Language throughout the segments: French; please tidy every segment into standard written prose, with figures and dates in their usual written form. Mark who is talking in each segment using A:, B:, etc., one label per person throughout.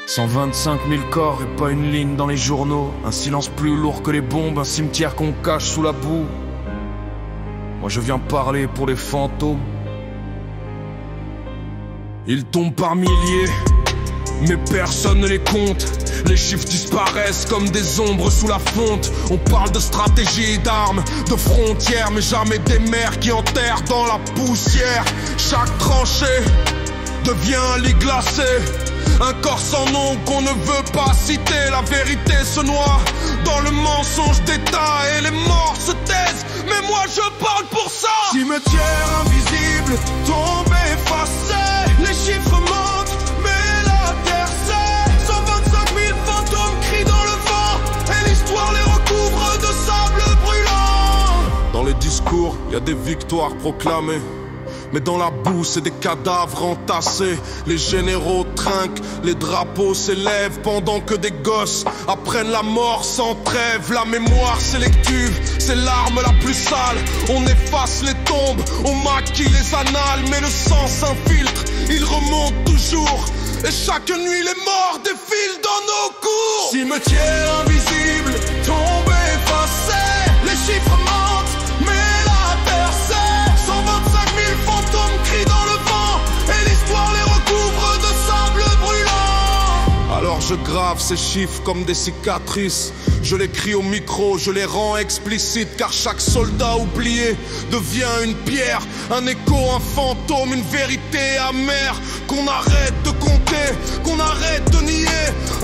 A: 125 000 corps et pas une ligne dans les journaux. Un silence plus lourd que les bombes, un cimetière qu'on cache sous la boue. Moi je viens parler pour les fantômes. Ils tombent par milliers, mais personne ne les compte. Les chiffres disparaissent comme des ombres sous la fonte. On parle de stratégie, d'armes, de frontières, mais jamais des mers qui enterrent dans la poussière. Chaque tranchée devient un lit glacé, un corps sans nom qu'on ne veut pas citer. La vérité se noie dans le mensonge d'État et les morts se taisent, mais moi je parle pour ça. Cimetière invisible, tombé, effacé. Les chiffres mentent, mais la terre sait. 125 000 fantômes crient dans le vent, et l'histoire les recouvre de sable brûlant. Dans les discours, y a des victoires proclamées, mais dans la boue, c'est des cadavres entassés. Les généraux trinquent, les drapeaux s'élèvent, pendant que des gosses apprennent la mort sans trêve. La mémoire sélective, c'est l'arme la plus sale. On efface les tombes, on maquille les annales, mais le sang s'infiltre, il remonte toujours. Et chaque nuit, les morts défilent dans nos cours. Cimetière invisible, tombé, effacé. Les chiffres mentent, mais la terre sait. 125 000 fantômes crient dans le vent, et l'histoire les recouvre de sable brûlant. Alors je grave ces chiffres comme des cicatrices. Je les crie au micro, je les rends explicites, car chaque soldat oublié devient une pierre, un écho, un fantôme, une vérité amère. Qu'on arrête de compter, qu'on arrête de nier.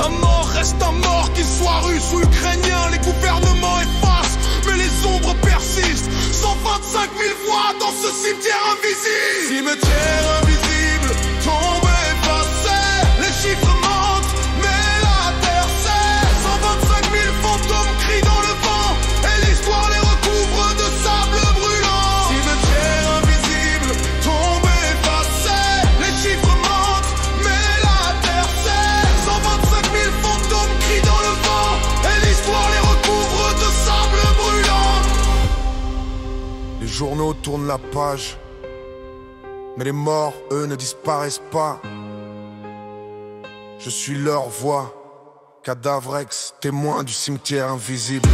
A: Un mort reste un mort, qu'il soit russe ou ukrainien. Les gouvernements effacent, mais les ombres persistent. 125 000 voix dans ce cimetière invisible. Cimetière invisible, tombé, effacé. Les chiffres mentent, mais la terre sait. 125 000 fantômes crient dans le vent, et l'histoire les recouvre de sable brûlant. Cimetière invisible, tombé, effacé. Les chiffres mentent, mais la terre sait. 125 000 fantômes crient dans le vent, et l'histoire les recouvre de sable brûlant. Les journaux tournent la page, mais les morts, eux, ne disparaissent pas. Je suis leur voix, cadavre ex, témoin du cimetière invisible.